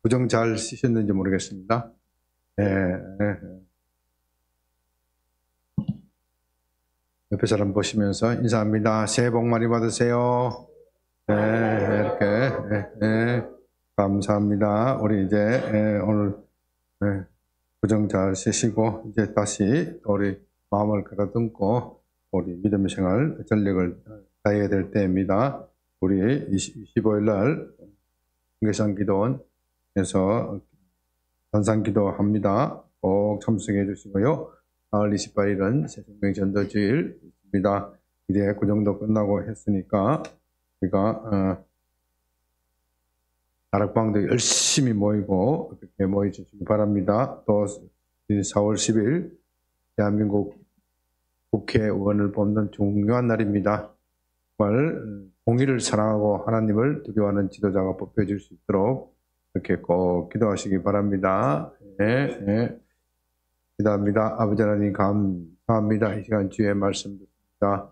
구정 잘 쓰셨는지 모르겠습니다. 네. 옆에 사람 보시면서 인사합니다. 새해 복 많이 받으세요. 네, 이렇게. 네, 감사합니다. 우리 이제 오늘 구정 잘 쓰시고 이제 다시 우리 마음을 가다듬고 우리 믿음의 생활 전력을 다해야 될 때입니다. 우리 25일 날 경계선 기도원에서 단상기도 합니다. 꼭 참석해 주시고요. 4월 28일은 새생명 전도주일입니다. 이제 그 정도 끝나고 했으니까 우리가 다락방도 열심히 모이고 그렇게 모여주시기 바랍니다. 또 4월 10일 대한민국 국회의원을 뽑는 중요한 날입니다. 정말 공의를 사랑하고 하나님을 두려워하는 지도자가 뽑혀질 수 있도록 이렇게 꼭 기도하시기 바랍니다. 네. 기도합니다. 아버지 하나님 감사합니다. 이 시간 주의 말씀 듣습니다.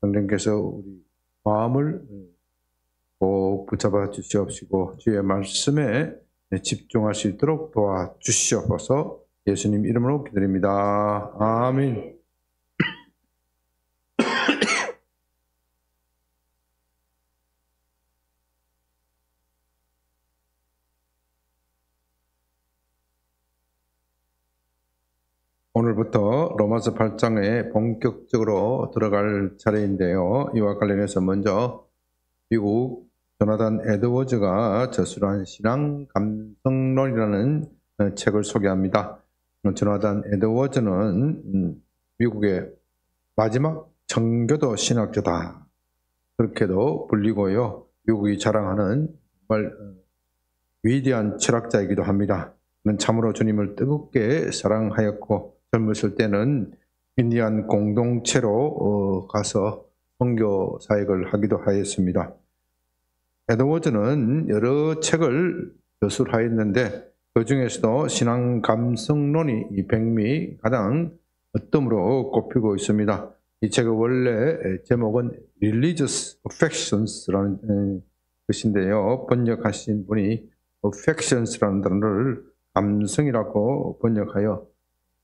성령께서 우리 마음을 꼭 붙잡아 주시옵시고 주의 말씀에 집중할 수 있도록 도와주시옵소서. 예수님 이름으로 기도드립니다. 아멘. 오늘부터 로마서 8장에 본격적으로 들어갈 차례인데요. 이와 관련해서 먼저 미국 조나단 에드워즈가 저술한 신앙 감성론이라는 책을 소개합니다. 조나단 에드워즈는 미국의 마지막 청교도 신학자다. 그렇게도 불리고요. 미국이 자랑하는 정말 위대한 철학자이기도 합니다. 그는 참으로 주님을 뜨겁게 사랑하였고 젊었을 때는 인디안 공동체로 가서 선교 사역을 하기도 하였습니다. 에드워즈는 여러 책을 저술하였는데 그 중에서도 신앙 감성론이 이 백미 가장 어뜸으로 꼽히고 있습니다. 이 책의 원래 제목은 Religious Affections라는 것인데요. 번역하신 분이 Affections라는 단어를 감성이라고 번역하여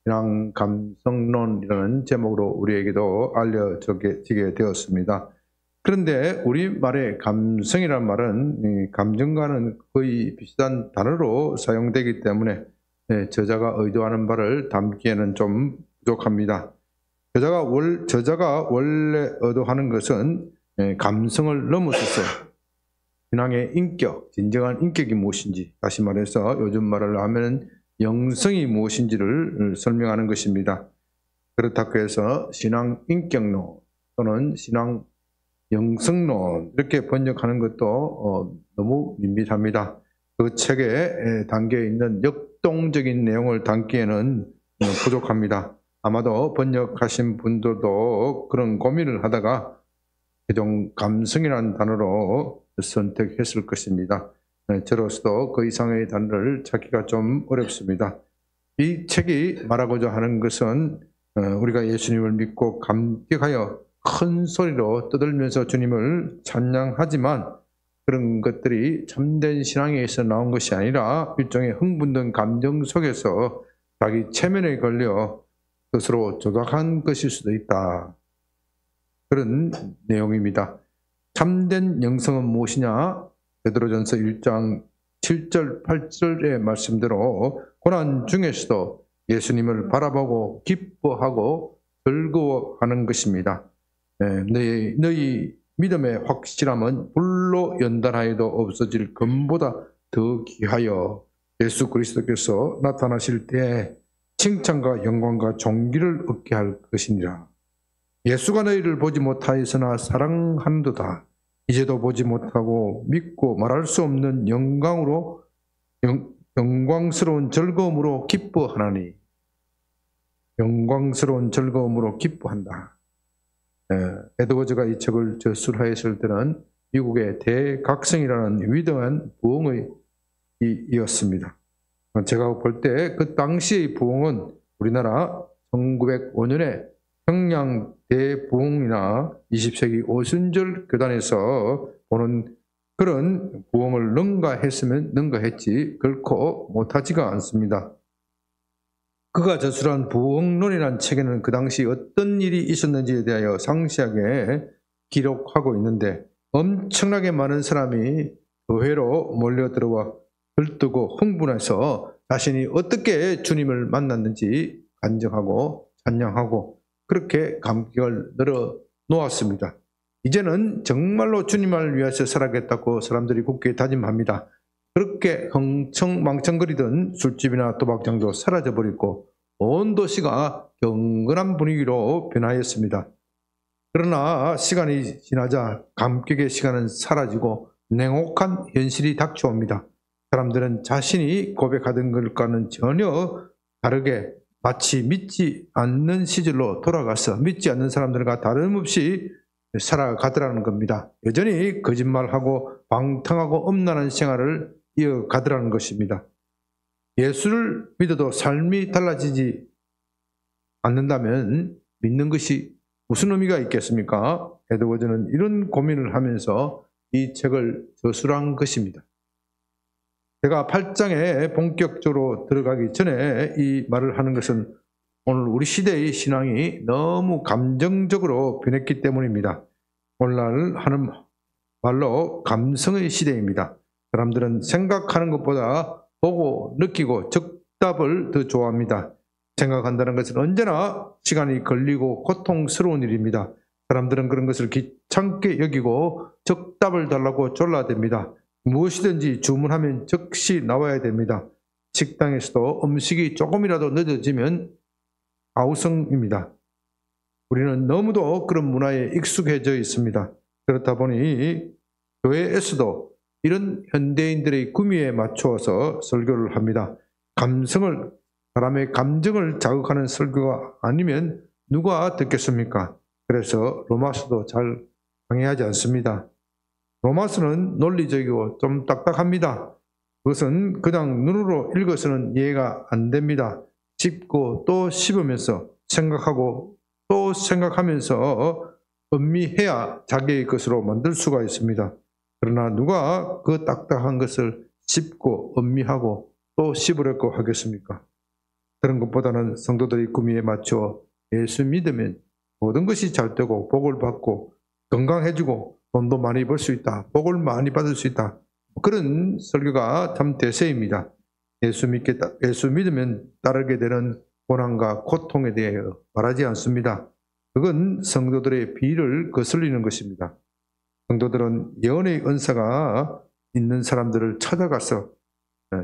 신앙 감성론이라는 제목으로 우리에게도 알려지게 되었습니다. 그런데 우리말의 감성이라는 말은 감정과는 거의 비슷한 단어로 사용되기 때문에 저자가 의도하는 바를 담기에는 좀 부족합니다. 저자가 원래 의도하는 것은 감성을 넘어서서 신앙의 인격, 진정한 인격이 무엇인지, 다시 말해서 요즘 말을 하면 영성이 무엇인지를 설명하는 것입니다. 그렇다고 해서 신앙 인격론 또는 신앙 영성론 이렇게 번역하는 것도 너무 밋밋합니다. 그 책에 담겨 있는 역동적인 내용을 담기에는 부족합니다. 아마도 번역하신 분들도 그런 고민을 하다가 최종 감성이라는 단어로 선택했을 것입니다. 저로서도 그 이상의 단어를 찾기가 좀 어렵습니다. 이 책이 말하고자 하는 것은 우리가 예수님을 믿고 감격하여 큰 소리로 떠들면서 주님을 찬양하지만 그런 것들이 참된 신앙에서 나온 것이 아니라 일종의 흥분된 감정 속에서 자기 체면에 걸려 스스로 조작한 것일 수도 있다. 그런 내용입니다. 참된 영성은 무엇이냐? 베드로전서 1장 7절 8절의 말씀대로 고난 중에서도 예수님을 바라보고 기뻐하고 즐거워하는 것입니다. 너희 믿음의 확실함은 불로 연단하여도 없어질 금보다 더 귀하여 예수 그리스도께서 나타나실 때 칭찬과 영광과 존귀를 얻게 할 것이니라. 예수가 너희를 보지 못하였으나 사랑하는도다. 이제도 보지 못하고 믿고 말할 수 없는 영광스러운 즐거움으로 기뻐하나니. 영광스러운 즐거움으로 기뻐한다. 에드워즈가 이 책을 저술하였을 때는 미국의 대각성이라는 위대한 부흥이었습니다. 제가 볼 때 그 당시의 부흥은 우리나라 1905년에 평양 대부흥이나 20세기 오순절 교단에서 보는 그런 부흥을 능가했으면 능가했지 결코 못하지가 않습니다. 그가 저술한 부흥론이라는 책에는 그 당시 어떤 일이 있었는지에 대하여 상세하게 기록하고 있는데 엄청나게 많은 사람이 교회로 몰려들어와 들뜨고 흥분해서 자신이 어떻게 주님을 만났는지 간증하고 찬양하고 그렇게 감격을 늘어놓았습니다. 이제는 정말로 주님을 위해서 살아야겠다고 사람들이 굳게 다짐합니다. 그렇게 흥청망청거리던 술집이나 도박장도 사라져버리고 온 도시가 경건한 분위기로 변하였습니다. 그러나 시간이 지나자 감격의 시간은 사라지고 냉혹한 현실이 닥쳐옵니다. 사람들은 자신이 고백하던 것과는 전혀 다르게 마치 믿지 않는 시절로 돌아가서 믿지 않는 사람들과 다름없이 살아가더라는 겁니다. 여전히 거짓말하고 방탕하고 음란한 생활을 이어가더라는 것입니다. 예수를 믿어도 삶이 달라지지 않는다면 믿는 것이 무슨 의미가 있겠습니까? 에드워즈는 이런 고민을 하면서 이 책을 저술한 것입니다. 제가 8장에 본격적으로 들어가기 전에 이 말을 하는 것은 오늘 우리 시대의 신앙이 너무 감정적으로 변했기 때문입니다. 오늘날 하는 말로 감성의 시대입니다. 사람들은 생각하는 것보다 보고 느끼고 즉답을 더 좋아합니다. 생각한다는 것은 언제나 시간이 걸리고 고통스러운 일입니다. 사람들은 그런 것을 귀찮게 여기고 즉답을 달라고 졸라댑니다. 무엇이든지 주문하면 즉시 나와야 됩니다. 식당에서도 음식이 조금이라도 늦어지면 아우성입니다. 우리는 너무도 그런 문화에 익숙해져 있습니다. 그렇다 보니 교회에서도 이런 현대인들의 구미에 맞추어서 설교를 합니다. 사람의 감정을 자극하는 설교가 아니면 누가 듣겠습니까? 그래서 로마서도 잘 강의하지 않습니다. 로마서는 논리적이고 좀 딱딱합니다. 그것은 그냥 눈으로 읽어서는 이해가 안 됩니다. 씹고 또 씹으면서 생각하고 또 생각하면서 음미해야 자기의 것으로 만들 수가 있습니다. 그러나 누가 그 딱딱한 것을 씹고 음미하고 또 씹으려고 하겠습니까? 그런 것보다는 성도들의 구미에 맞춰 예수 믿으면 모든 것이 잘 되고 복을 받고 건강해지고 돈도 많이 벌 수 있다. 복을 많이 받을 수 있다. 그런 설교가 참 대세입니다. 예수 믿으면 따르게 되는 고난과 고통에 대하여 말하지 않습니다. 그건 성도들의 비를 거슬리는 것입니다. 성도들은 예언의 은사가 있는 사람들을 찾아가서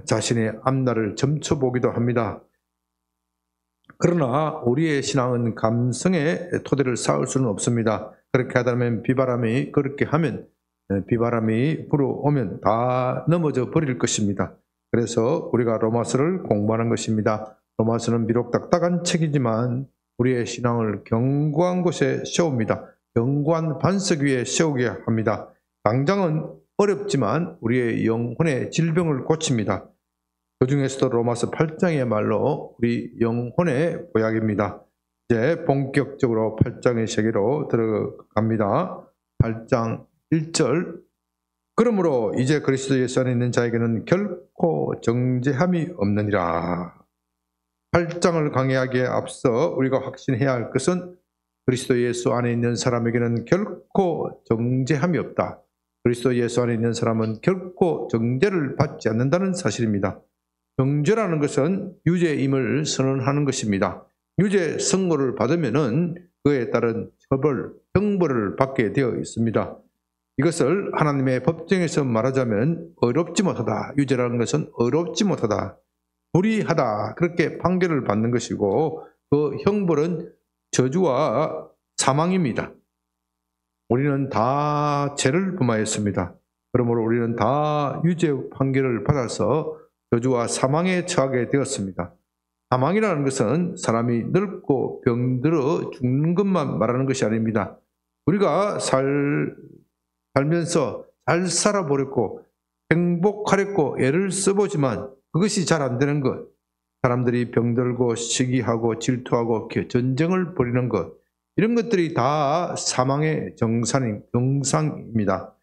자신의 앞날을 점쳐보기도 합니다. 그러나 우리의 신앙은 감성의 토대를 쌓을 수는 없습니다. 그렇게 하다면 그렇게 하면 비바람이 불어오면 다 넘어져 버릴 것입니다. 그래서 우리가 로마서를 공부하는 것입니다. 로마서는 비록 딱딱한 책이지만 우리의 신앙을 견고한 곳에 세웁니다. 견고한 반석 위에 세우게 합니다. 당장은 어렵지만 우리의 영혼의 질병을 고칩니다. 그 중에서도 로마서 8장이야말로 우리 영혼의 보약입니다. 이제 본격적으로 8장의 세계로 들어갑니다. 8장 1절 그러므로 이제 그리스도 예수 안에 있는 자에게는 결코 정죄함이 없느니라. 8장을 강의하기에 앞서 우리가 확신해야 할 것은 그리스도 예수 안에 있는 사람에게는 결코 정죄함이 없다. 그리스도 예수 안에 있는 사람은 결코 정죄를 받지 않는다는 사실입니다. 정죄라는 것은 유죄임을 선언하는 것입니다. 유죄 선고를 받으면은 그에 따른 처벌, 형벌을 받게 되어 있습니다. 이것을 하나님의 법정에서 말하자면 어렵지 못하다. 유죄라는 것은 어렵지 못하다. 불의하다. 그렇게 판결을 받는 것이고 그 형벌은 저주와 사망입니다. 우리는 다 죄를 범하였습니다. 그러므로 우리는 다 유죄 판결을 받아서 저주와 사망에 처하게 되었습니다. 사망이라는 것은 사람이 늙고 병들어 죽는 것만 말하는 것이 아닙니다. 우리가 살면서 잘 살아보려고 행복하려고 애를 써보지만 그것이 잘 안 되는 것, 사람들이 병들고 시기하고 질투하고 전쟁을 벌이는 것, 이런 것들이 다 사망의 정상입니다.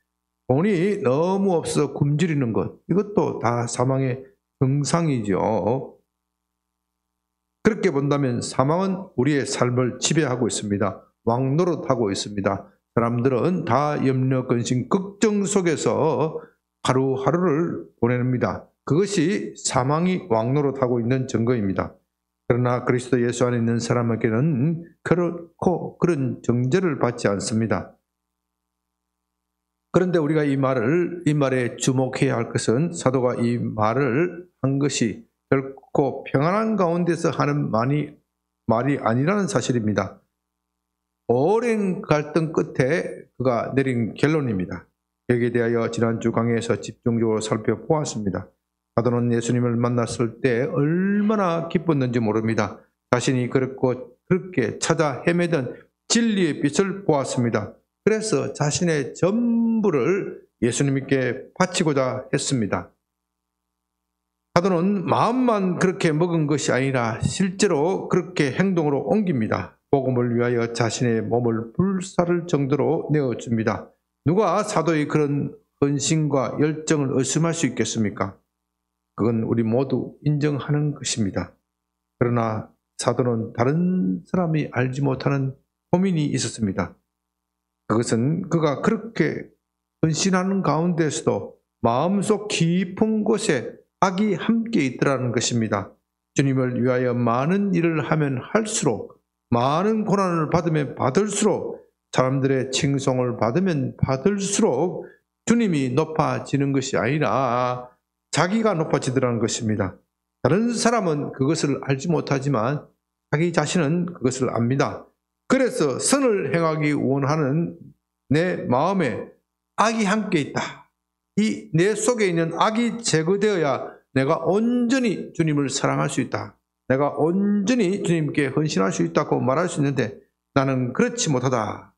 돈이 너무 없어 굶주리는 것, 이것도 다 사망의 정상이죠. 그렇게 본다면 사망은 우리의 삶을 지배하고 있습니다. 왕노릇하고 있습니다. 사람들은 다 염려, 근심, 걱정 속에서 하루하루를 보냅니다. 그것이 사망이 왕노릇하고 있는 증거입니다. 그러나 그리스도 예수 안에 있는 사람에게는 결코 그런 정죄를 받지 않습니다. 그런데 우리가 이 말에 주목해야 할 것은 사도가 이 말을 한 것이 결코 평안한 가운데서 하는 말이 아니라는 사실입니다. 오랜 갈등 끝에 그가 내린 결론입니다. 여기에 대하여 지난주 강의에서 집중적으로 살펴보았습니다. 사도는 예수님을 만났을 때 얼마나 기뻤는지 모릅니다. 자신이 그렇게 찾아 헤매던 진리의 빛을 보았습니다. 그래서 자신의 전부를 예수님께 바치고자 했습니다. 사도는 마음만 그렇게 먹은 것이 아니라 실제로 그렇게 행동으로 옮깁니다. 복음을 위하여 자신의 몸을 불사를 정도로 내어줍니다. 누가 사도의 그런 헌신과 열정을 의심할 수 있겠습니까? 그건 우리 모두 인정하는 것입니다. 그러나 사도는 다른 사람이 알지 못하는 고민이 있었습니다. 그것은 그가 그렇게 헌신하는 가운데서도 마음속 깊은 곳에 악이 함께 있더라는 것입니다. 주님을 위하여 많은 일을 하면 할수록, 많은 고난을 받으면 받을수록, 사람들의 칭송을 받으면 받을수록 주님이 높아지는 것이 아니라 자기가 높아지더라는 것입니다. 다른 사람은 그것을 알지 못하지만 자기 자신은 그것을 압니다. 그래서 선을 행하기 원하는 내 마음에 악이 함께 있다. 이 내 속에 있는 악이 제거되어야 내가 온전히 주님을 사랑할 수 있다. 내가 온전히 주님께 헌신할 수 있다고 말할 수 있는데 나는 그렇지 못하다.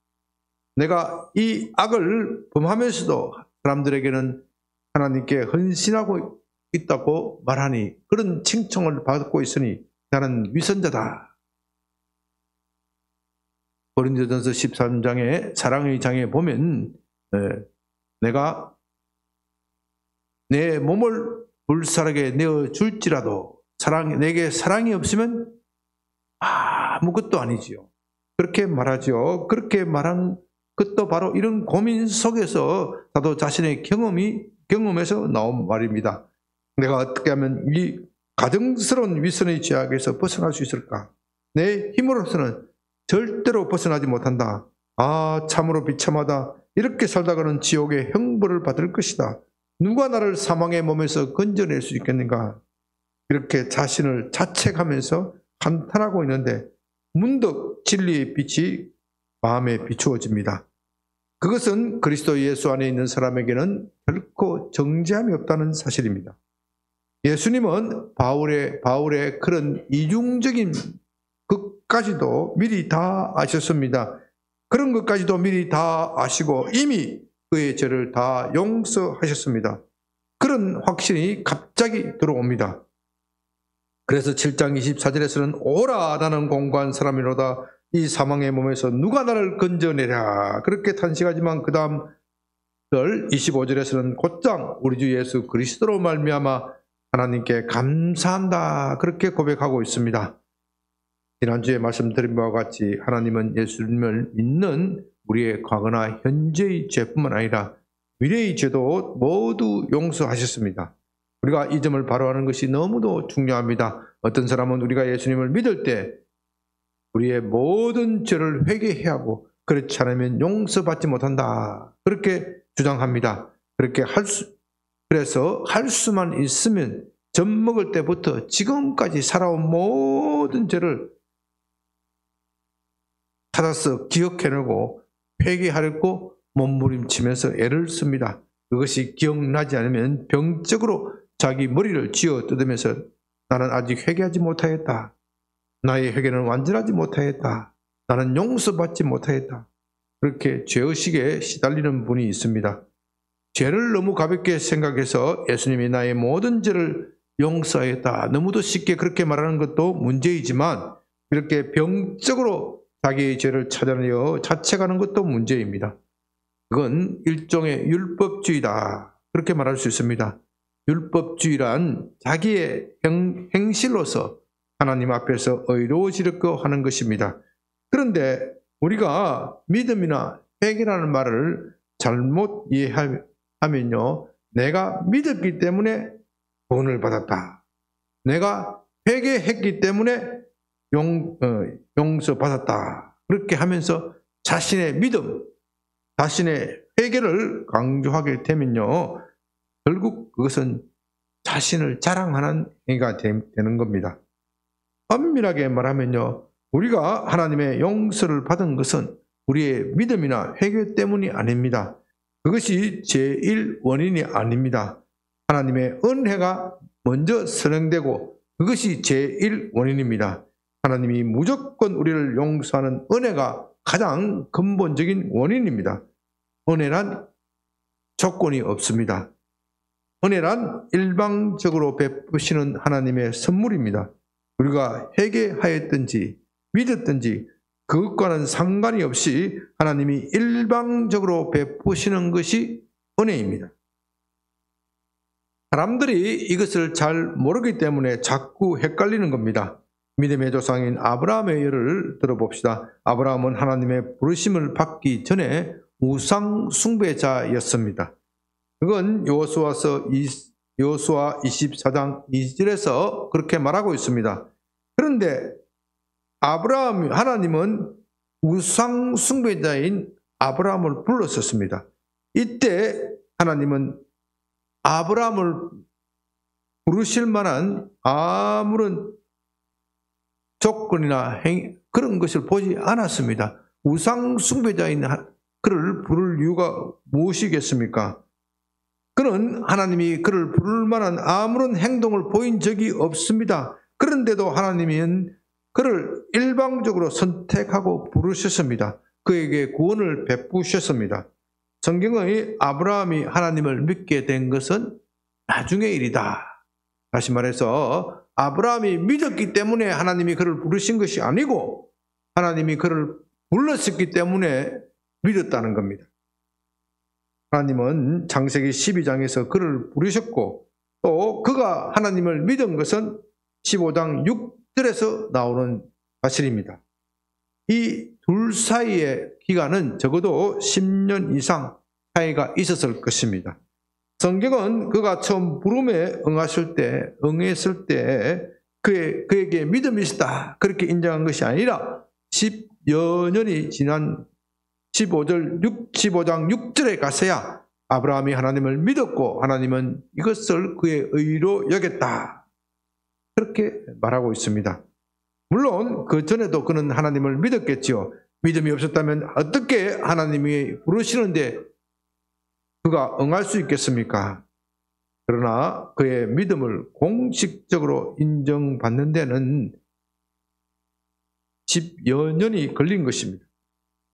내가 이 악을 범하면서도 사람들에게는 하나님께 헌신하고 있다고 말하니 그런 칭송을 받고 있으니 나는 위선자다. 고린도전서 13장의 사랑의 장에 보면 내가 내 몸을 불사르게 내어줄지라도 내게 사랑이 없으면 아무것도 아니지요. 그렇게 말하죠. 그렇게 말한 것도 바로 이런 고민 속에서 나도 자신의 경험에서 나온 말입니다. 내가 어떻게 하면 이 가증스러운 위선의 죄악에서 벗어날 수 있을까? 내 힘으로서는 절대로 벗어나지 못한다. 참으로 비참하다. 이렇게 살다가는 지옥의 형벌을 받을 것이다. 누가 나를 사망의 몸에서 건져낼 수 있겠는가? 이렇게 자신을 자책하면서 한탄하고 있는데 문득 진리의 빛이 마음에 비추어집니다. 그것은 그리스도 예수 안에 있는 사람에게는 결코 정죄함이 없다는 사실입니다. 예수님은 바울의 그런 이중적인 것까지도 미리 다 아셨습니다. 그런 것까지도 미리 다 아시고 이미 그의 죄를 다 용서하셨습니다. 그런 확신이 갑자기 들어옵니다. 그래서 7장 24절에서는 오라 나는 공고한 사람이로다 이 사망의 몸에서 누가 나를 건져내랴 그렇게 탄식하지만 그 다음 절 25절에서는 곧장 우리 주 예수 그리스도로 말미암아 하나님께 감사한다 그렇게 고백하고 있습니다. 지난주에 말씀드린 바와 같이 하나님은 예수님을 믿는 우리의 과거나 현재의 죄뿐만 아니라 미래의 죄도 모두 용서하셨습니다. 우리가 이 점을 바로하는 것이 너무도 중요합니다. 어떤 사람은 우리가 예수님을 믿을 때 우리의 모든 죄를 회개해야 하고 그렇지 않으면 용서받지 못한다. 그렇게 주장합니다. 그래서 할 수만 있으면 젖 먹을 때부터 지금까지 살아온 모든 죄를 찾아서 기억해내고 회개하려고 몸부림치면서 애를 씁니다. 그것이 기억나지 않으면 병적으로 자기 머리를 쥐어 뜯으면서 나는 아직 회개하지 못하였다. 나의 회개는 완전하지 못하였다. 나는 용서받지 못하였다. 그렇게 죄의식에 시달리는 분이 있습니다. 죄를 너무 가볍게 생각해서 예수님이 나의 모든 죄를 용서하였다. 너무도 쉽게 그렇게 말하는 것도 문제이지만 이렇게 병적으로 자기의 죄를 찾아내어 자책하는 것도 문제입니다. 그건 일종의 율법주의다. 그렇게 말할 수 있습니다. 율법주의란 자기의 행실로서 하나님 앞에서 의로워지려고 하는 것입니다. 그런데 우리가 믿음이나 회개라는 말을 잘못 이해하면요, 내가 믿었기 때문에 구원을 받았다, 내가 회개했기 때문에 용서받았다, 그렇게 하면서 자신의 믿음, 자신의 회개를 강조하게 되면요, 결국 그것은 자신을 자랑하는 행위가 되는 겁니다. 엄밀하게 말하면요, 우리가 하나님의 용서를 받은 것은 우리의 믿음이나 회개 때문이 아닙니다. 그것이 제일 원인이 아닙니다. 하나님의 은혜가 먼저 선행되고 그것이 제일 원인입니다. 하나님이 무조건 우리를 용서하는 은혜가 가장 근본적인 원인입니다. 은혜란 조건이 없습니다. 은혜란 일방적으로 베푸시는 하나님의 선물입니다. 우리가 회개하였든지 믿었든지 그것과는 상관이 없이 하나님이 일방적으로 베푸시는 것이 은혜입니다. 사람들이 이것을 잘 모르기 때문에 자꾸 헷갈리는 겁니다. 믿음의 조상인 아브라함의 예를 들어봅시다. 아브라함은 하나님의 부르심을 받기 전에 우상 숭배자였습니다. 그건 여호수아 24장 2절에서 그렇게 말하고 있습니다. 그런데 하나님은 우상 숭배자인 아브라함을 불렀었습니다. 이때 하나님은 아브라함을 부르실 만한 아무런 조건이나 그런 것을 보지 않았습니다. 우상 숭배자인 그를 부를 이유가 무엇이겠습니까? 그는 하나님이 그를 부를 만한 아무런 행동을 보인 적이 없습니다. 그런데도 하나님은 그를 일방적으로 선택하고 부르셨습니다. 그에게 구원을 베푸셨습니다. 성경의 아브라함이 하나님을 믿게 된 것은 나중의 일이다. 다시 말해서 아브라함이 믿었기 때문에 하나님이 그를 부르신 것이 아니고 하나님이 그를 불렀었기 때문에 믿었다는 겁니다. 하나님은 창세기 12장에서 그를 부르셨고 또 그가 하나님을 믿은 것은 15장 6절에서 나오는 사실입니다. 이 둘 사이의 기간은 적어도 10년 이상 차이가 있었을 것입니다. 성경은 그가 처음 부름에 응했을 때 그에게 믿음이 있었다 그렇게 인정한 것이 아니라 10여 년이 지난 15장 6절에 가서야 아브라함이 하나님을 믿었고 하나님은 이것을 그의 의로 여겼다 그렇게 말하고 있습니다. 물론 그 전에도 그는 하나님을 믿었겠지요. 믿음이 없었다면 어떻게 하나님이 부르시는데 그가 응할 수 있겠습니까? 그러나 그의 믿음을 공식적으로 인정받는 데는 10여 년이 걸린 것입니다.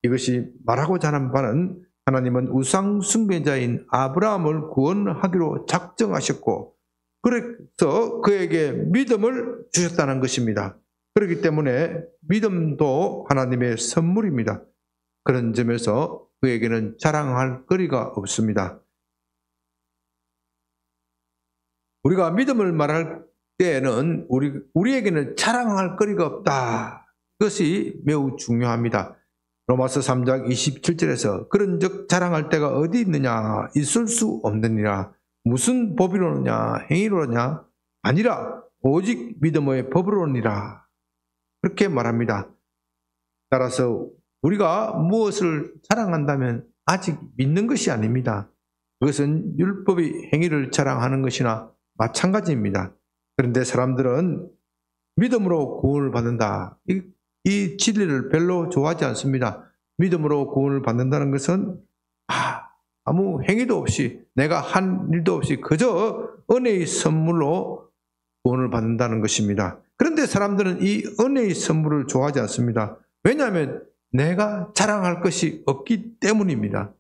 이것이 말하고자 하는 바는 하나님은 우상 숭배자인 아브라함을 구원하기로 작정하셨고 그래서 그에게 믿음을 주셨다는 것입니다. 그렇기 때문에 믿음도 하나님의 선물입니다. 그런 점에서 그에게는 자랑할 거리가 없습니다. 우리가 믿음을 말할 때에는 우리에게는 자랑할 거리가 없다. 그것이 매우 중요합니다. 로마서 3장 27절에서 그런즉 자랑할 때가 어디 있느냐 있을 수 없느니라. 무슨 법이로느냐 행위로느냐 아니라 오직 믿음의 법으로니라. 그렇게 말합니다. 따라서 우리가 무엇을 자랑한다면 아직 믿는 것이 아닙니다. 그것은 율법의 행위를 자랑하는 것이나 마찬가지입니다. 그런데 사람들은 믿음으로 구원을 받는다. 이 진리를 별로 좋아하지 않습니다. 믿음으로 구원을 받는다는 것은 아무 행위도 없이 내가 한 일도 없이 그저 은혜의 선물로 구원을 받는다는 것입니다. 그런데 사람들은 이 은혜의 선물을 좋아하지 않습니다. 왜냐하면 내가 자랑할 것이 없기 때문입니다.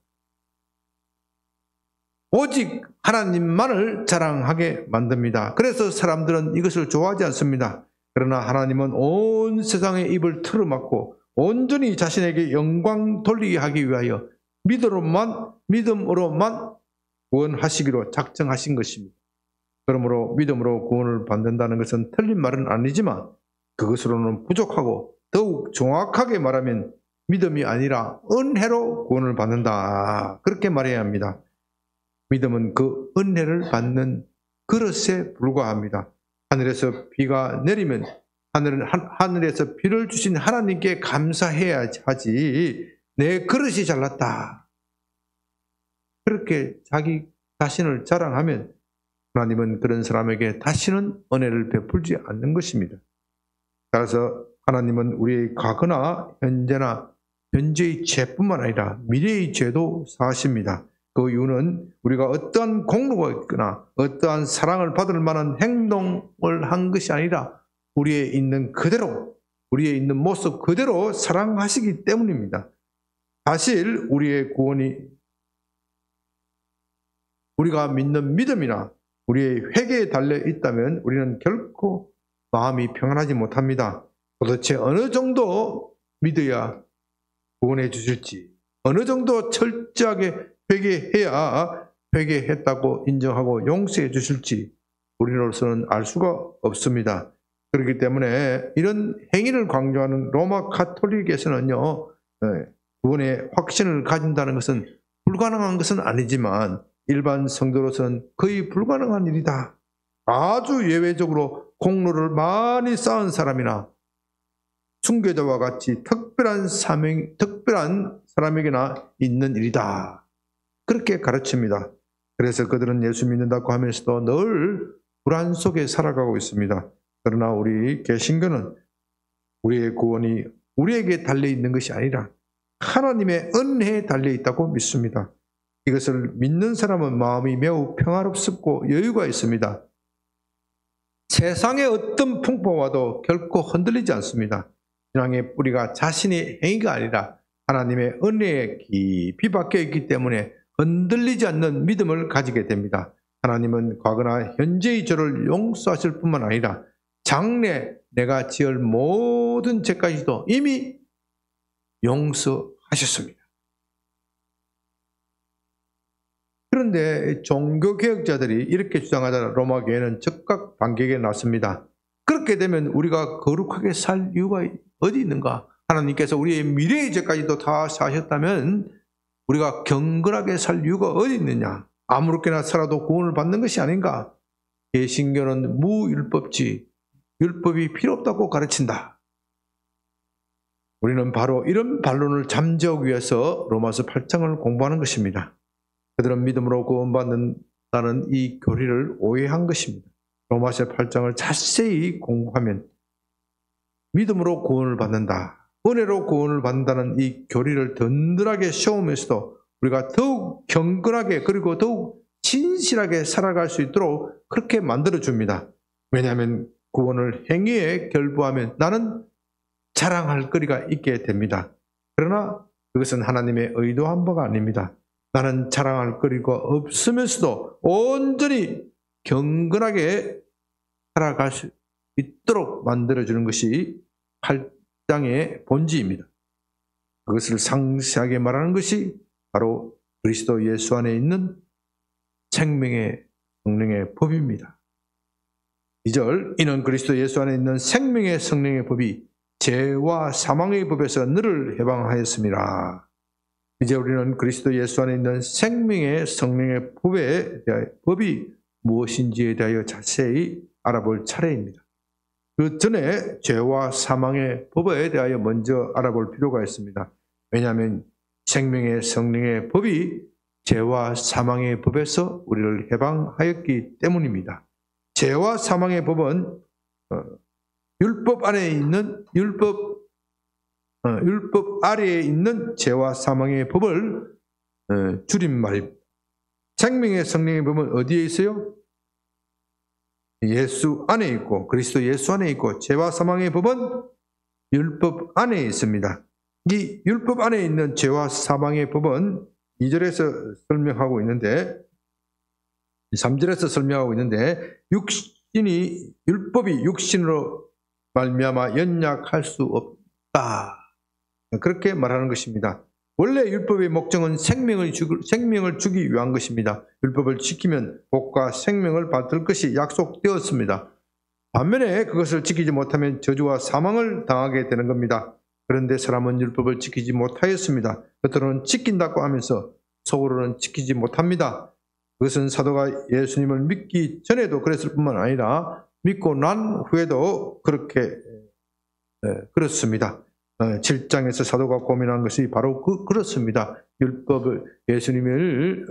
오직 하나님만을 자랑하게 만듭니다. 그래서 사람들은 이것을 좋아하지 않습니다. 그러나 하나님은 온 세상의 입을 틀어막고 온전히 자신에게 영광 돌리게 하기 위하여 믿음으로만 구원하시기로 작정하신 것입니다. 그러므로 믿음으로 구원을 받는다는 것은 틀린 말은 아니지만 그것으로는 부족하고 더욱 정확하게 말하면 믿음이 아니라 은혜로 구원을 받는다. 그렇게 말해야 합니다. 믿음은 그 은혜를 받는 그릇에 불과합니다. 하늘에서 비가 내리면 하늘에서 비를 주신 하나님께 감사해야 하지 내 그릇이 잘났다. 그렇게 자기 자신을 자랑하면 하나님은 그런 사람에게 다시는 은혜를 베풀지 않는 것입니다. 따라서 하나님은 우리의 과거나 현재의 죄뿐만 아니라 미래의 죄도 사하십니다. 그 이유는 우리가 어떠한 공로가 있거나 어떠한 사랑을 받을 만한 행동을 한 것이 아니라 우리에 있는 그대로, 우리에 있는 모습 그대로 사랑하시기 때문입니다. 사실 우리의 구원이 우리가 믿는 믿음이나 우리의 회개에 달려 있다면 우리는 결코 마음이 평안하지 못합니다. 도대체 어느 정도 믿어야 구원해 주실지, 어느 정도 철저하게 회개해야 회개했다고 인정하고 용서해 주실지 우리로서는 알 수가 없습니다. 그렇기 때문에 이런 행위를 강조하는 로마 가톨릭에서는요, 구원의 확신을 가진다는 것은 불가능한 것은 아니지만 일반 성도로서는 거의 불가능한 일이다. 아주 예외적으로 공로를 많이 쌓은 사람이나 순교자와 같이 특별한 사람에게나 있는 일이다. 그렇게 가르칩니다. 그래서 그들은 예수 믿는다고 하면서도 늘 불안 속에 살아가고 있습니다. 그러나 우리 개신교는 우리의 구원이 우리에게 달려있는 것이 아니라 하나님의 은혜에 달려있다고 믿습니다. 이것을 믿는 사람은 마음이 매우 평화롭고 여유가 있습니다. 세상의 어떤 풍파와도 결코 흔들리지 않습니다. 신앙의 뿌리가 자신의 행위가 아니라 하나님의 은혜에 깊이 박혀 있기 때문에 흔들리지 않는 믿음을 가지게 됩니다. 하나님은 과거나 현재의 죄를 용서하실 뿐만 아니라 장래 내가 지을 모든 죄까지도 이미 용서하셨습니다. 그런데 종교개혁자들이 이렇게 주장하자 로마 교회는 즉각 반격에 났습니다. 그렇게 되면 우리가 거룩하게 살 이유가 어디 있는가? 하나님께서 우리의 미래의 죄까지도 다 사하셨다면 우리가 경건하게 살 이유가 어디 있느냐? 아무렇게나 살아도 구원을 받는 것이 아닌가? 개신교는 무율법지, 율법이 필요 없다고 가르친다. 우리는 바로 이런 반론을 잠재우기 위해서 로마서 8장을 공부하는 것입니다. 그들은 믿음으로 구원받는다는 이 교리를 오해한 것입니다. 로마서 8장을 자세히 공부하면 믿음으로 구원을 받는다, 은혜로 구원을 받는다는 이 교리를 든든하게 세우면서도 우리가 더욱 경건하게 그리고 더욱 진실하게 살아갈 수 있도록 그렇게 만들어줍니다. 왜냐하면 구원을 행위에 결부하면 나는 자랑할 거리가 있게 됩니다. 그러나 그것은 하나님의 의도한 바가 아닙니다. 나는 자랑할 거리가 없으면서도 온전히 경건하게 살아갈 수 있도록 만들어주는 것이 8장의 본질입니다. 그것을 상세하게 말하는 것이 바로 그리스도 예수 안에 있는 생명의 성령의 법입니다. 2절, 이는 그리스도 예수 안에 있는 생명의 성령의 법이 죄와 사망의 법에서 너를 해방하였습니다. 이제 우리는 그리스도 예수 안에 있는 생명의 성령의 법이 무엇인지에 대하여 자세히 알아볼 차례입니다. 그 전에 죄와 사망의 법에 대하여 먼저 알아볼 필요가 있습니다. 왜냐하면 생명의 성령의 법이 죄와 사망의 법에서 우리를 해방하였기 때문입니다. 죄와 사망의 법은 율법 안에 있는 율법 아래에 있는 죄와 사망의 법을 줄임말입니다. 생명의 성령의 법은 어디에 있어요? 예수 안에 있고 그리스도 예수 안에 있고 죄와 사망의 법은 율법 안에 있습니다. 이 율법 안에 있는 죄와 사망의 법은 2절에서 설명하고 있는데 3절에서 설명하고 있는데 율법이 육신으로 말미암아 연약할 수 없다. 그렇게 말하는 것입니다. 원래 율법의 목적은 생명을 주기 위한 것입니다. 율법을 지키면 복과 생명을 받을 것이 약속되었습니다. 반면에 그것을 지키지 못하면 저주와 사망을 당하게 되는 겁니다. 그런데 사람은 율법을 지키지 못하였습니다. 겉으로는 지킨다고 하면서 속으로는 지키지 못합니다. 그것은 사도가 예수님을 믿기 전에도 그랬을 뿐만 아니라 믿고 난 후에도 그렇습니다. 7장에서 사도가 고민한 것이 바로 그렇습니다. 예수님을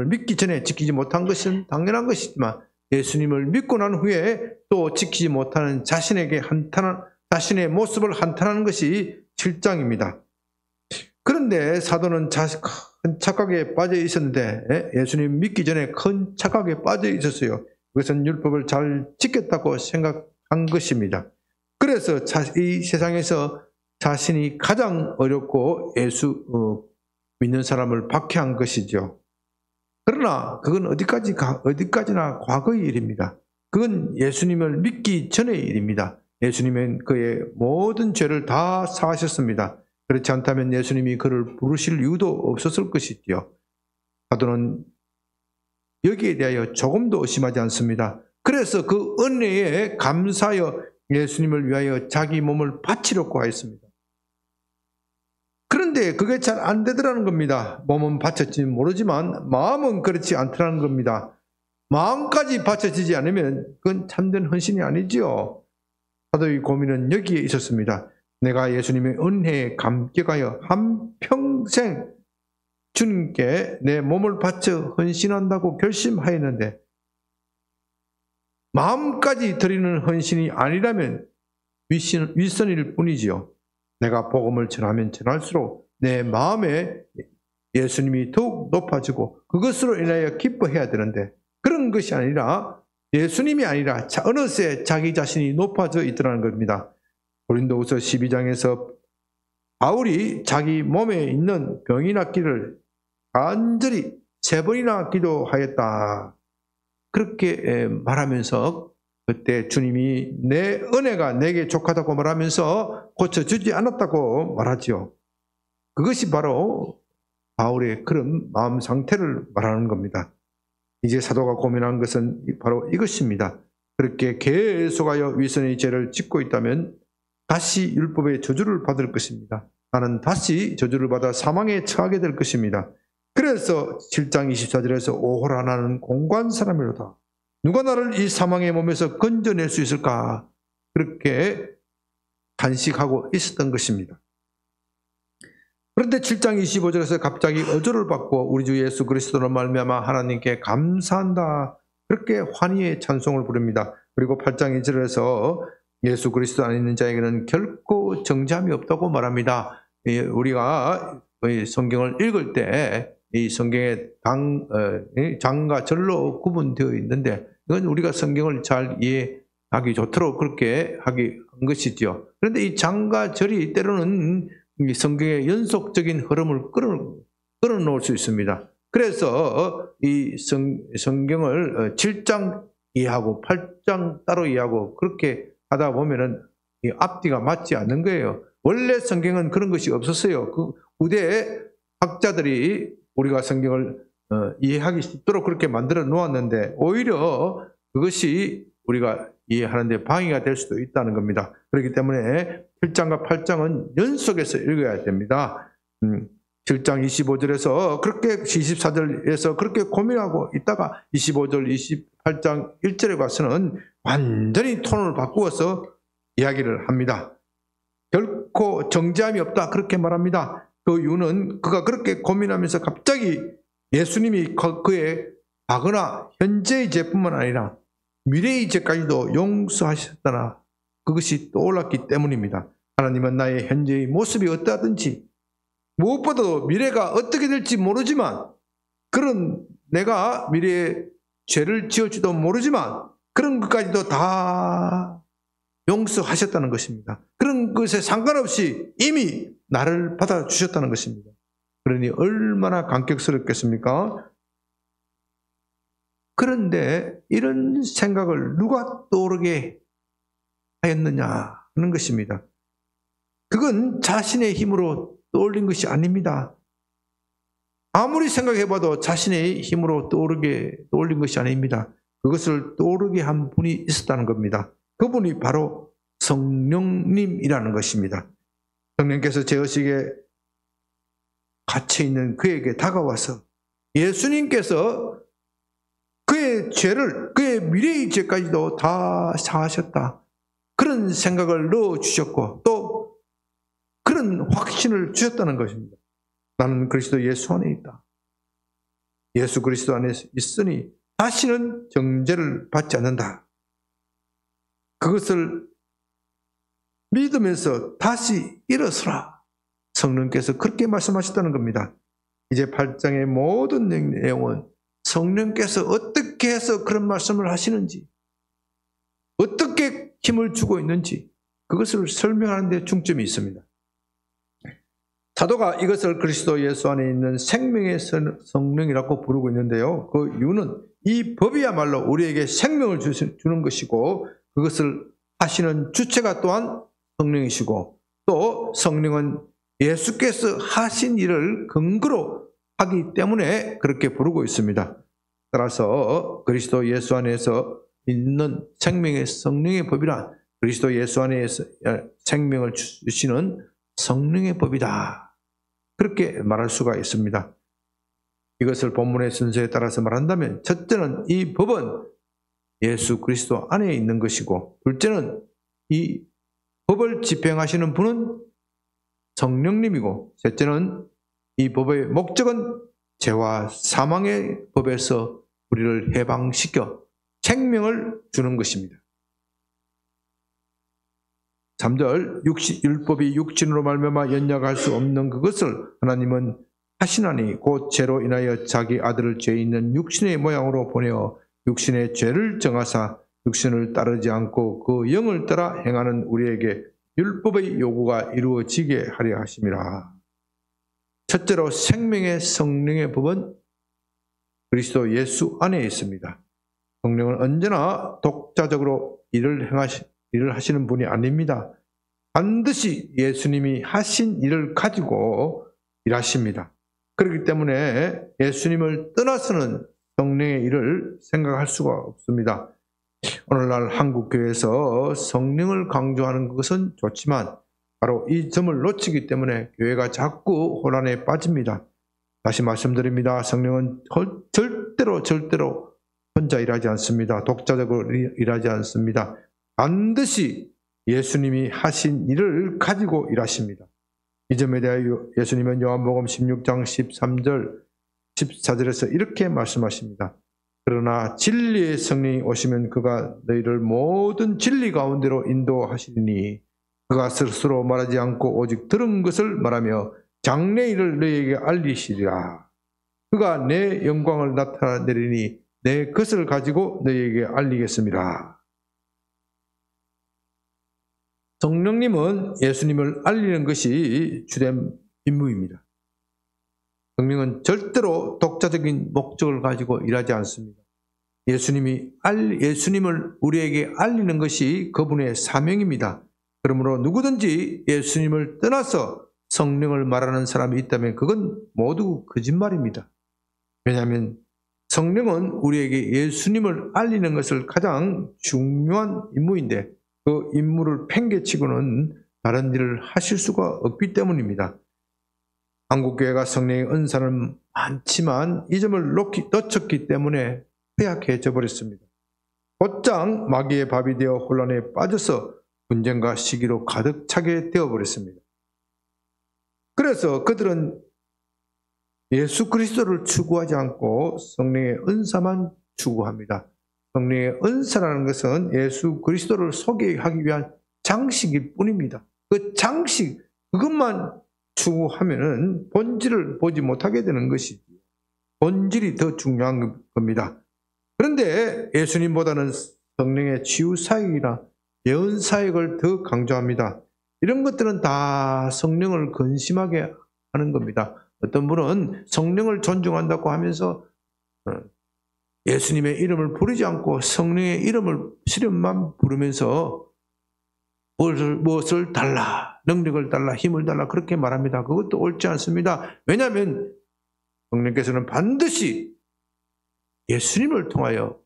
믿기 전에 지키지 못한 것은 당연한 것이지만 예수님을 믿고 난 후에 또 지키지 못하는 자신의 모습을 한탄하는 것이 7장입니다. 그런데 사도는 큰 착각에 빠져 있었는데 예수님 믿기 전에 큰 착각에 빠져 있었어요. 그것은 율법을 잘 지켰다고 생각한 것입니다. 그래서 이 세상에서 자신이 가장 어렵고 믿는 사람을 박해한 것이죠. 그러나 그건 어디까지나 과거의 일입니다. 그건 예수님을 믿기 전의 일입니다. 예수님은 그의 모든 죄를 다 사하셨습니다. 그렇지 않다면 예수님이 그를 부르실 이유도 없었을 것이지요. 사도는 여기에 대하여 조금도 의심하지 않습니다. 그래서 그 은혜에 감사하여 예수님을 위하여 자기 몸을 바치려고 하였습니다. 그런데 그게 잘 안 되더라는 겁니다. 몸은 바쳤지 모르지만 마음은 그렇지 않더라는 겁니다. 마음까지 바쳐지지 않으면 그건 참된 헌신이 아니지요. 사도의 고민은 여기에 있었습니다. 내가 예수님의 은혜에 감격하여 한평생 주님께 내 몸을 바쳐 헌신한다고 결심하였는데 마음까지 드리는 헌신이 아니라면 윗선일 뿐이지요. 내가 복음을 전하면 전할수록 내 마음에 예수님이 더욱 높아지고 그것으로 인하여 기뻐해야 되는데 그런 것이 아니라 예수님이 아니라 어느새 자기 자신이 높아져 있더라는 겁니다. 고린도후서 12장에서 바울이 자기 몸에 있는 병이 낫기를 간절히 3번이나 기도하였다. 그렇게 말하면서 그때 주님이 내 은혜가 내게 족하다고 말하면서 고쳐주지 않았다고 말하지요. 그것이 바로 바울의 그런 마음 상태를 말하는 겁니다. 이제 사도가 고민한 것은 바로 이것입니다. 그렇게 계속하여 위선의 죄를 짓고 있다면 다시 율법의 저주를 받을 것입니다. 나는 다시 저주를 받아 사망에 처하게 될 것입니다. 그래서 7장 24절에서 오호라 나는 공고한 사람이로다. 누가 나를 이 사망의 몸에서 건져낼 수 있을까? 그렇게 단식하고 있었던 것입니다. 그런데 7장 25절에서 갑자기 어조를 받고 우리 주 예수 그리스도로 말미암아 하나님께 감사한다. 그렇게 환희의 찬송을 부릅니다. 그리고 8장 2절에서 예수 그리스도 안 있는 자에게는 결코 정죄함이 없다고 말합니다. 우리가 성경을 읽을 때 이 성경에 장과 절로 구분되어 있는데 이건 우리가 성경을 잘 이해하기 좋도록 그렇게 한 것이지요. 그런데 이 장과 절이 때로는 이 성경의 연속적인 흐름을 끌어놓을 수 있습니다. 그래서 이 성경을 7장 이해하고 8장 따로 이해하고 그렇게 하다 보면은 이 앞뒤가 맞지 않는 거예요. 원래 성경은 그런 것이 없었어요. 그 후대 학자들이 우리가 성경을 이해하기 쉽도록 그렇게 만들어 놓았는데 오히려 그것이 우리가 이해하는데 방해가 될 수도 있다는 겁니다. 그렇기 때문에 7장과 8장은 연속해서 읽어야 됩니다. 7장 25절에서 그렇게 24절에서 그렇게 고민하고 있다가 25절 28장 1절에 가서는 완전히 톤을 바꾸어서 이야기를 합니다. 결코 정죄함이 없다 그렇게 말합니다. 그 이유는 그가 그렇게 고민하면서 갑자기 예수님이 그의 과거나 현재의 죄뿐만 아니라 미래의 죄까지도 용서하셨다나 그것이 떠올랐기 때문입니다. 하나님은 나의 현재의 모습이 어떠하든지 무엇보다도 미래가 어떻게 될지 모르지만 그런 내가 미래에 죄를 지을지도 모르지만 그런 것까지도 다 용서하셨다는 것입니다. 그런 것에 상관없이 이미 나를 받아주셨다는 것입니다. 그러니 얼마나 감격스럽겠습니까? 그런데 이런 생각을 누가 떠오르게 하였느냐 하는 것입니다. 그건 자신의 힘으로 떠올린 것이 아닙니다. 아무리 생각해봐도 자신의 힘으로 떠올린 것이 아닙니다. 그것을 떠오르게 한 분이 있었다는 겁니다. 그분이 바로 성령님이라는 것입니다. 성령께서 제 의식에 갇혀있는 그에게 다가와서 예수님께서 그의 죄를, 그의 미래의 죄까지도 다 사하셨다. 그런 생각을 넣어주셨고 또 그런 확신을 주셨다는 것입니다. 나는 그리스도 예수 안에 있다. 예수 그리스도 안에 있으니 다시는 정죄를 받지 않는다. 그것을 믿으면서 다시 일어서라. 성령께서 그렇게 말씀하셨다는 겁니다. 이제 8장의 모든 내용은 성령께서 어떻게 해서 그런 말씀을 하시는지, 어떻게 힘을 주고 있는지 그것을 설명하는 데 중점이 있습니다. 사도가 이것을 그리스도 예수 안에 있는 생명의 성령이라고 부르고 있는데요. 그 이유는 이 법이야말로 우리에게 생명을 주는 것이고 그것을 하시는 주체가 또한 성령이시고 또 성령은 예수께서 하신 일을 근거로 하기 때문에 그렇게 부르고 있습니다. 따라서 그리스도 예수 안에서 있는 생명의 성령의 법이란 그리스도 예수 안에서 생명을 주시는 성령의 법이다. 그렇게 말할 수가 있습니다. 이것을 본문의 순서에 따라서 말한다면 첫째는 이 법은 예수 그리스도 안에 있는 것이고 둘째는 이 법을 집행하시는 분은 성령님이고 셋째는 이 법의 목적은 죄와 사망의 법에서 우리를 해방시켜 생명을 주는 것입니다. 3절 율법이 육신으로 말미암아 연약할 수 없는 그것을 하나님은 하시나니 곧 죄로 인하여 자기 아들을 죄 있는 육신의 모양으로 보내어 육신의 죄를 정하사 육신을 따르지 않고 그 영을 따라 행하는 우리에게 율법의 요구가 이루어지게 하려 하심이라. 첫째로 생명의 성령의 법은 그리스도 예수 안에 있습니다. 성령은 언제나 독자적으로 일을 하시는 분이 아닙니다. 반드시 예수님이 하신 일을 가지고 일하십니다. 그렇기 때문에 예수님을 떠나서는 성령의 일을 생각할 수가 없습니다. 오늘날 한국교회에서 성령을 강조하는 것은 좋지만 바로 이 점을 놓치기 때문에 교회가 자꾸 혼란에 빠집니다. 다시 말씀드립니다. 성령은 절대로 혼자 일하지 않습니다. 독자적으로 일하지 않습니다. 반드시 예수님이 하신 일을 가지고 일하십니다. 이 점에 대하여 예수님은 요한복음 16장 13절 14절에서 이렇게 말씀하십니다. 그러나 진리의 성령이 오시면 그가 너희를 모든 진리 가운데로 인도하시리니 그가 스스로 말하지 않고 오직 들은 것을 말하며 장래일을 너희에게 알리시리라. 그가 내 영광을 나타내리니 내 것을 가지고 너희에게 알리겠습니다. 성령님은 예수님을 알리는 것이 주된 임무입니다. 성령은 절대로 독자적인 목적을 가지고 일하지 않습니다. 예수님을 우리에게 알리는 것이 그분의 사명입니다. 그러므로 누구든지 예수님을 떠나서 성령을 말하는 사람이 있다면 그건 모두 거짓말입니다. 왜냐하면 성령은 우리에게 예수님을 알리는 것을 가장 중요한 임무인데 그 임무를 팽개치고는 다른 일을 하실 수가 없기 때문입니다. 한국교회가 성령의 은사는 많지만 이 점을 놓쳤기 때문에 허약해져 버렸습니다. 곧장 마귀의 밥이 되어 혼란에 빠져서 분쟁과 시기로 가득 차게 되어버렸습니다. 그래서 그들은 예수 그리스도를 추구하지 않고 성령의 은사만 추구합니다. 성령의 은사라는 것은 예수 그리스도를 소개하기 위한 장식일 뿐입니다. 그 장식, 그것만 추구하면은 본질을 보지 못하게 되는 것이죠. 본질이 더 중요한 겁니다. 그런데 예수님보다는 성령의 치유사역이나 예언사역을 더 강조합니다. 이런 것들은 다 성령을 근심하게 하는 겁니다. 어떤 분은 성령을 존중한다고 하면서 예수님의 이름을 부르지 않고 성령의 이름을 시름만 부르면서 무엇을 달라, 능력을 달라, 힘을 달라 그렇게 말합니다. 그것도 옳지 않습니다. 왜냐하면 성령께서는 반드시 예수님을 통하여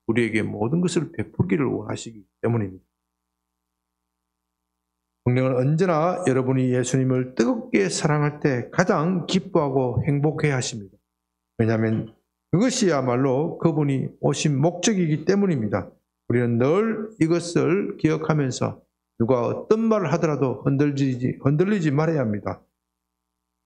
우리에게 모든 것을 베풀기를 원하시기 때문입니다. 성령은 언제나 여러분이 예수님을 뜨겁게 사랑할 때 가장 기뻐하고 행복해 하십니다. 왜냐하면 그것이야말로 그분이 오신 목적이기 때문입니다. 우리는 늘 이것을 기억하면서 누가 어떤 말을 하더라도 흔들리지 말아야 합니다.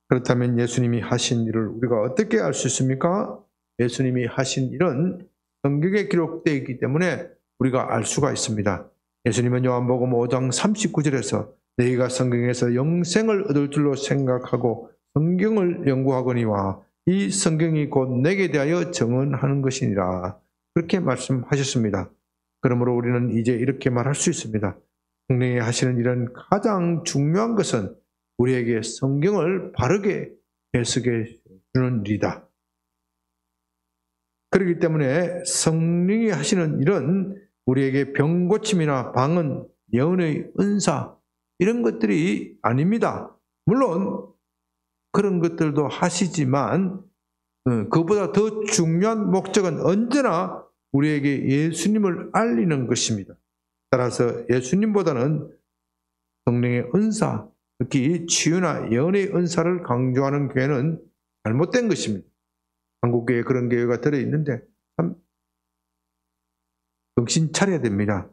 그렇다면 예수님이 하신 일을 우리가 어떻게 알 수 있습니까? 예수님이 하신 일은 성경에 기록되어 있기 때문에 우리가 알 수가 있습니다. 예수님은 요한복음 5장 39절에서 너희가 성경에서 영생을 얻을 줄로 생각하고 성경을 연구하거니와 이 성경이 곧 내게 대하여 증언하는 것이니라 그렇게 말씀하셨습니다. 그러므로 우리는 이제 이렇게 말할 수 있습니다. 성령이 하시는 일은 가장 중요한 것은 우리에게 성경을 바르게 해석해 주는 일이다. 그렇기 때문에 성령이 하시는 일은 우리에게 병고침이나 방언, 예언의 은사 이런 것들이 아닙니다. 물론 그런 것들도 하시지만 그보다 더 중요한 목적은 언제나 우리에게 예수님을 알리는 것입니다. 따라서 예수님보다는 성령의 은사, 특히 치유나 예언의 은사를 강조하는 교회는 잘못된 것입니다. 한국교회에 그런 교회가 들어있는데 참 정신 차려야 됩니다.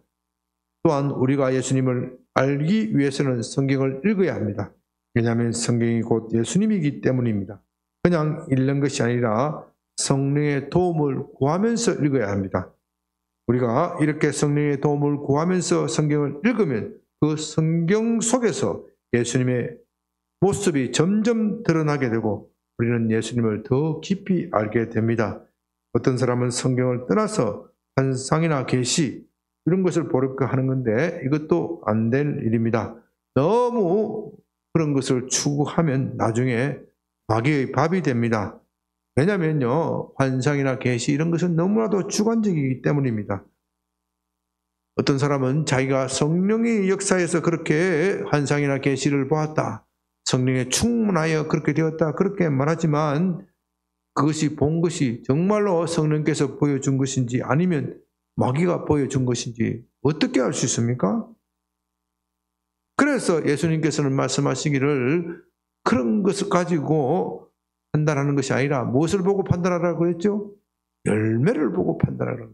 또한 우리가 예수님을 알기 위해서는 성경을 읽어야 합니다. 왜냐하면 성경이 곧 예수님이기 때문입니다. 그냥 읽는 것이 아니라 성령의 도움을 구하면서 읽어야 합니다. 우리가 이렇게 성령의 도움을 구하면서 성경을 읽으면 그 성경 속에서 예수님의 모습이 점점 드러나게 되고 우리는 예수님을 더 깊이 알게 됩니다. 어떤 사람은 성경을 떠나서 환상이나 계시 이런 것을 보려고 하는 건데 이것도 안 될 일입니다. 너무 그런 것을 추구하면 나중에 마귀의 밥이 됩니다. 왜냐하면요, 환상이나 계시 이런 것은 너무나도 주관적이기 때문입니다. 어떤 사람은 자기가 성령의 역사에서 그렇게 환상이나 계시를 보았다, 성령에 충만하여 그렇게 되었다 그렇게 말하지만 그것이 본 것이 정말로 성령께서 보여준 것인지 아니면 마귀가 보여준 것인지 어떻게 알 수 있습니까? 그래서 예수님께서는 말씀하시기를 그런 것을 가지고 판단하는 것이 아니라 무엇을 보고 판단하라고 그랬죠? 열매를 보고 판단하라고.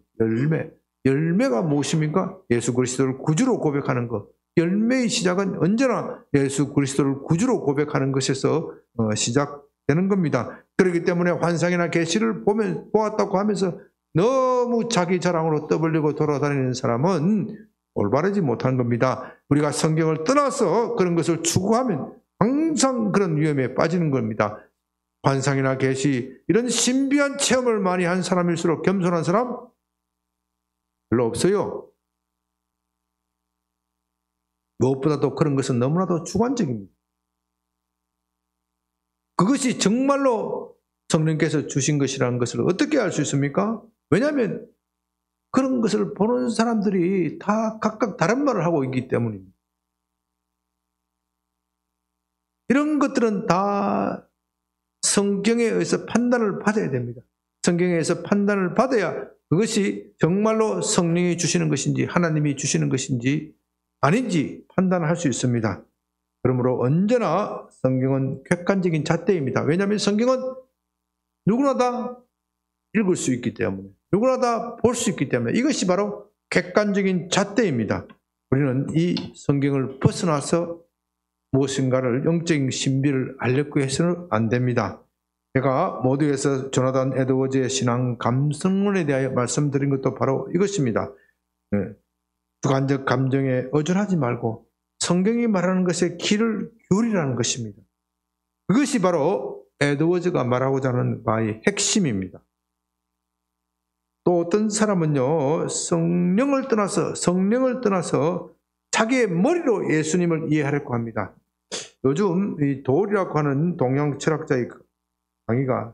열매가 무엇입니까? 예수 그리스도를 구주로 고백하는 것. 열매의 시작은 언제나 예수 그리스도를 구주로 고백하는 것에서 시작되는 겁니다. 그렇기 때문에 환상이나 계시를 보았다고 하면서 너무 자기 자랑으로 떠벌리고 돌아다니는 사람은 올바르지 못한 겁니다. 우리가 성경을 떠나서 그런 것을 추구하면 항상 그런 위험에 빠지는 겁니다. 환상이나 계시 이런 신비한 체험을 많이 한 사람일수록 겸손한 사람 별로 없어요. 무엇보다도 그런 것은 너무나도 주관적입니다. 그것이 정말로 성령께서 주신 것이라는 것을 어떻게 알 수 있습니까? 왜냐하면 그런 것을 보는 사람들이 다 각각 다른 말을 하고 있기 때문입니다. 이런 것들은 다 성경에 의해서 판단을 받아야 됩니다. 성경에 의해서 판단을 받아야 그것이 정말로 성령이 주시는 것인지 하나님이 주시는 것인지 아닌지 판단을 할 수 있습니다. 그러므로 언제나 성경은 객관적인 잣대입니다. 왜냐하면 성경은 누구나 다 읽을 수 있기 때문에, 누구나 다 볼 수 있기 때문에 이것이 바로 객관적인 잣대입니다. 우리는 이 성경을 벗어나서 무엇인가를 영적인 신비를 알려고 해서는 안 됩니다. 제가 모두에서 조나단 에드워즈의 신앙 감성론에 대하여 말씀드린 것도 바로 이것입니다. 주관적 감정에 의존하지 말고 성경이 말하는 것에 귀를 기울이라는 것입니다. 그것이 바로 에드워즈가 말하고자 하는 바의 핵심입니다. 또 어떤 사람은요, 성령을 떠나서 자기의 머리로 예수님을 이해하려고 합니다. 요즘 이 도울이라고 하는 동양 철학자의 강의가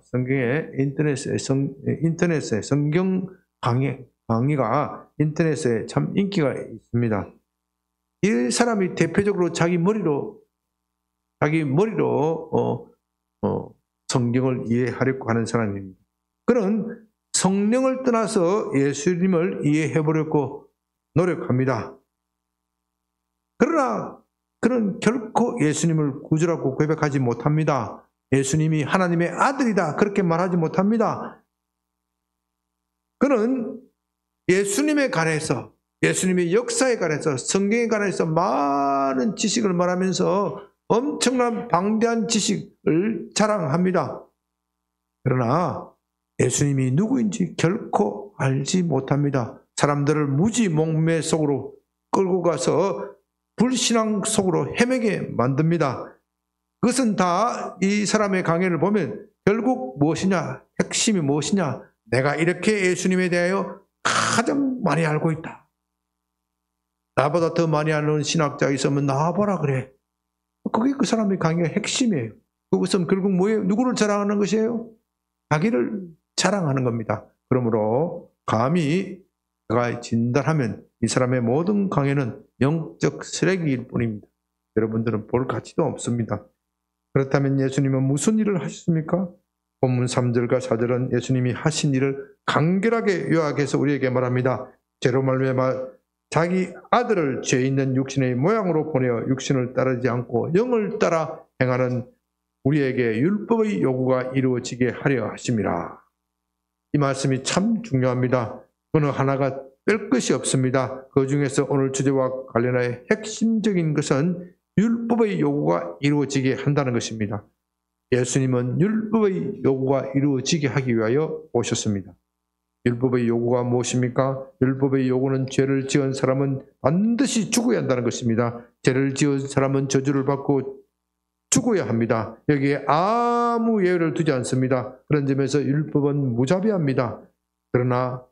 인터넷에 성경 강의가 인터넷에 참 인기가 있습니다. 이 사람이 대표적으로 자기 머리로 성경을 이해하려고 하는 사람입니다. 그는 성령을 떠나서 예수님을 이해해 보려고 노력합니다. 그러나 그는 결코 예수님을 구주라고 고백하지 못합니다. 예수님이 하나님의 아들이다 그렇게 말하지 못합니다. 그는 예수님에 관해서, 예수님의 역사에 관해서, 성경에 관해서 많은 지식을 말하면서 엄청난 방대한 지식을 자랑합니다. 그러나 예수님이 누구인지 결코 알지 못합니다. 사람들을 무지 목매 속으로 끌고 가서 불신앙 속으로 헤매게 만듭니다. 그것은 다 이 사람의 강해를 보면 결국 무엇이냐? 핵심이 무엇이냐? 내가 이렇게 예수님에 대하여 가장 많이 알고 있다. 나보다 더 많이 아는 신학자가 있으면 나와보라 그래. 그게 그 사람의 강의의 핵심이에요. 그것은 결국 뭐예요? 누구를 자랑하는 것이에요? 자기를 자랑하는 겁니다. 그러므로 감히 그가 진단하면 이 사람의 모든 강의는 영적 쓰레기일 뿐입니다. 여러분들은 볼 가치도 없습니다. 그렇다면 예수님은 무슨 일을 하셨습니까? 본문 3절과 4절은 예수님이 하신 일을 간결하게 요약해서 우리에게 말합니다. 죄로 말미암아 자기 아들을 죄 있는 육신의 모양으로 보내어 육신을 따르지 않고 영을 따라 행하는 우리에게 율법의 요구가 이루어지게 하려 하심이라. 이 말씀이 참 중요합니다. 어느 하나가 뺄 것이 없습니다. 그 중에서 오늘 주제와 관련하여 핵심적인 것은 율법의 요구가 이루어지게 한다는 것입니다. 예수님은 율법의 요구가 이루어지게 하기 위하여 오셨습니다. 율법의 요구가 무엇입니까? 율법의 요구는 죄를 지은 사람은 반드시 죽어야 한다는 것입니다. 죄를 지은 사람은 저주를 받고 죽어야 합니다. 여기에 아무 예외를 두지 않습니다. 그런 점에서 율법은 무자비합니다. 그러나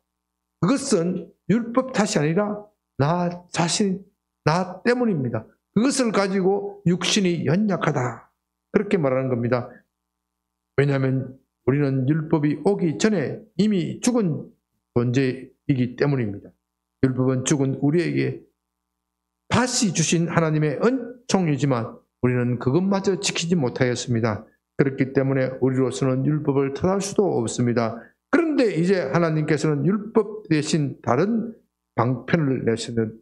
그것은 율법 탓이 아니라 나 자신, 나 때문입니다. 그것을 가지고 육신이 연약하다. 그렇게 말하는 겁니다. 왜냐하면 우리는 율법이 오기 전에 이미 죽은 존재이기 때문입니다. 율법은 죽은 우리에게 다시 주신 하나님의 은총이지만 우리는 그것마저 지키지 못하였습니다. 그렇기 때문에 우리로서는 율법을 탓할 수도 없습니다. 그런데 이제 하나님께서는 율법 대신 다른 방편을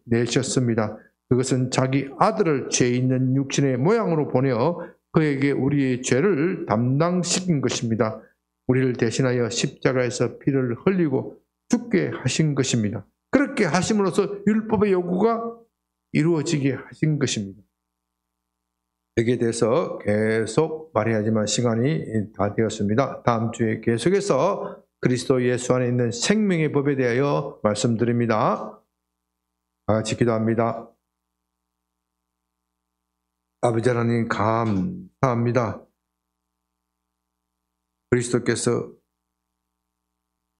내셨습니다. 그것은 자기 아들을 죄 있는 육신의 모양으로 보내어 그에게 우리의 죄를 담당시킨 것입니다. 우리를 대신하여 십자가에서 피를 흘리고 죽게 하신 것입니다. 그렇게 하심으로써 율법의 요구가 이루어지게 하신 것입니다. 여기에 대해서 계속 말해야지만 시간이 다 되었습니다. 다음 주에 계속해서 그리스도 예수 안에 있는 생명의 법에 대하여 말씀드립니다. 다 같이 기도합니다. 아버지 하나님 감사합니다. 그리스도께서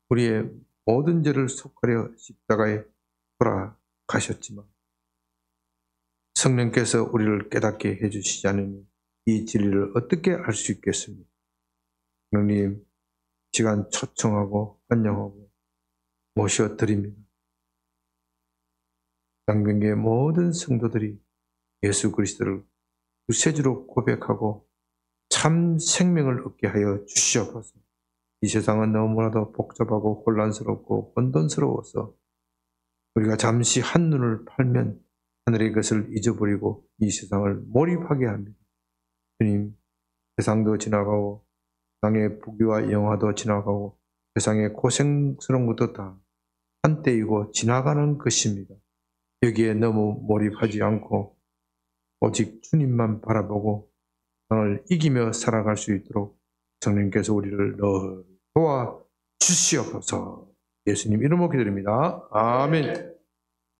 우리의 모든 죄를 속하려 십자가에 돌아가셨지만 성령께서 우리를 깨닫게 해주시지 않으니 이 진리를 어떻게 알 수 있겠습니까? 성령님 시간 초청하고 환영하고 모셔드립니다. 장병교의 모든 성도들이 예수 그리스도를 구세주로 고백하고 참 생명을 얻게 하여 주시옵소서. 이 세상은 너무나도 복잡하고 혼란스럽고 혼돈스러워서 우리가 잠시 한눈을 팔면 하늘의 것을 잊어버리고 이 세상을 몰입하게 합니다. 주님, 세상도 지나가고 세상의 부귀와 영화도 지나가고 세상의 고생스러운 것도 다 한때이고 지나가는 것입니다. 여기에 너무 몰입하지 않고 오직 주님만 바라보고 세상을 이기며 살아갈 수 있도록 성령께서 우리를 늘 도와 주시옵소서. 예수님 이름으로 기도드립니다. 아멘.